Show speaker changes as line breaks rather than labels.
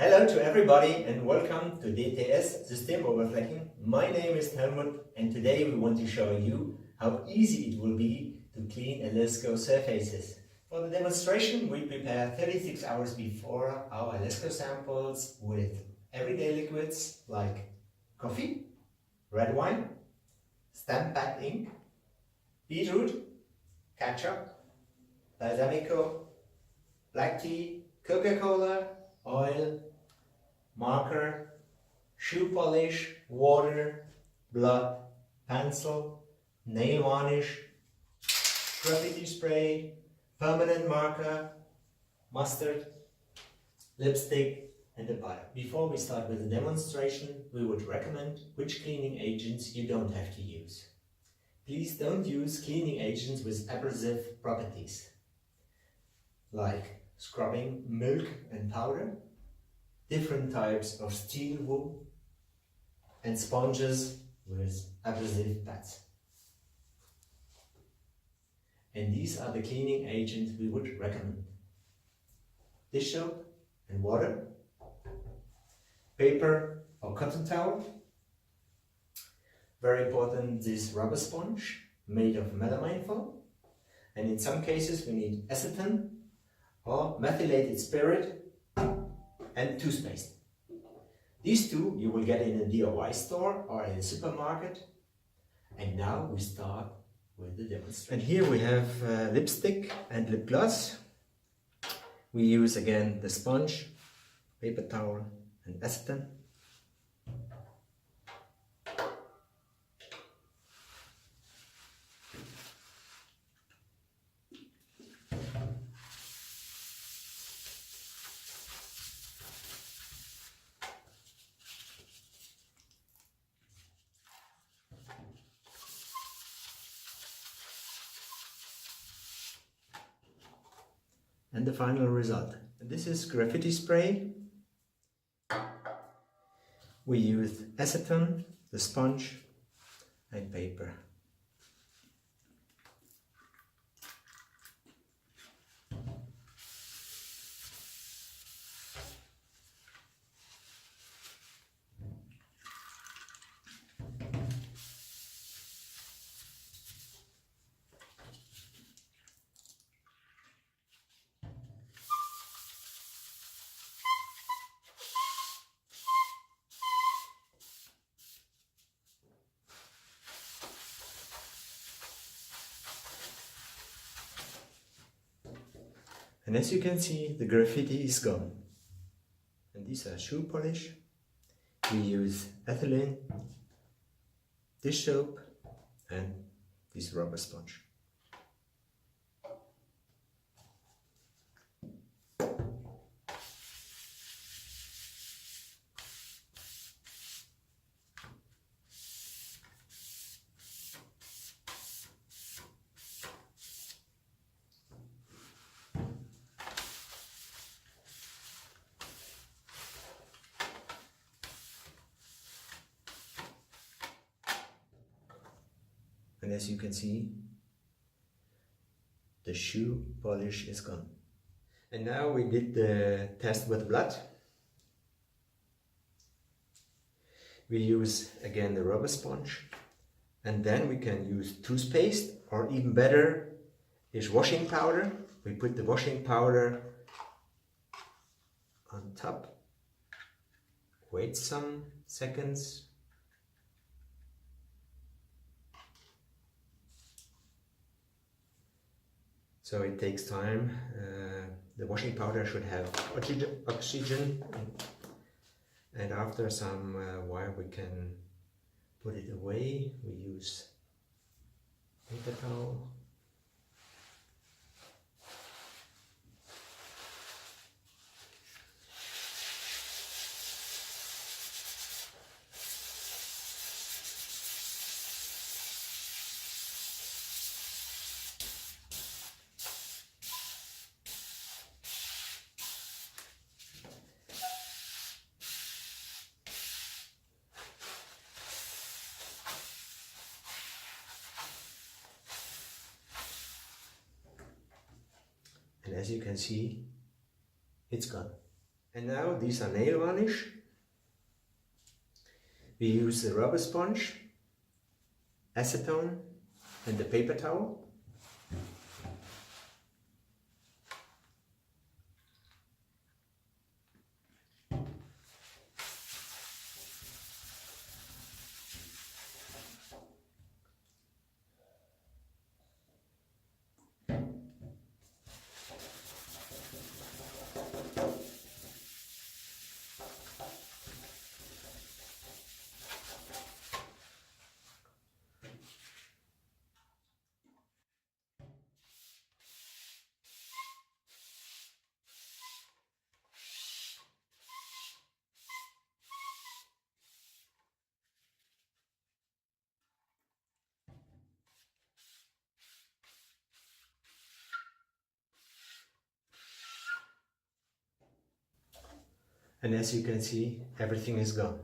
Hello to everybody and welcome to DTS Systemoberflächen. My name is Helmut and today we want to show you how easy it will be to clean ELESGO surfaces. For the demonstration we prepare 36 hours before our ELESGO samples with everyday liquids like coffee, red wine, stamp-backed ink, beetroot, ketchup, balsamic, black tea, Coca-Cola, oil, marker, shoe polish, water, blood, pencil, nail varnish, graffiti spray, permanent marker, mustard, lipstick and a bio. Before we start with the demonstration, we would recommend which cleaning agents you don't have to use. Please don't use cleaning agents with abrasive properties, like scrubbing milk and powder, different types of steel wool, and sponges with abrasive pads. And these are the cleaning agents we would recommend: dish soap and water, paper or cotton towel, very important, this rubber sponge made of melamine foam, and in some cases we need acetone or methylated spirit and toothpaste. These two you will get in a DIY store or in a supermarket. And now we start with the demonstration. And here we have lipstick and lip gloss. We use again the sponge, paper towel and acetone. And the final result. This is graffiti spray. We use acetone, the sponge and paper. And as you can see, the graffiti is gone. And these are shoe polish. We use ethylene, dish soap and this rubber sponge. And as you can see, the shoe polish is gone. And now we did the test with blood. We use again the rubber sponge, and then we can use toothpaste, or even better is washing powder. We put the washing powder on top, wait some seconds, so it takes time. The washing powder should have oxygen, and after some while we can put it away. We use paper towel. And as you can see, it's gone. And now these are nail varnish. We use the rubber sponge, acetone and the paper towel. And as you can see, everything is gone.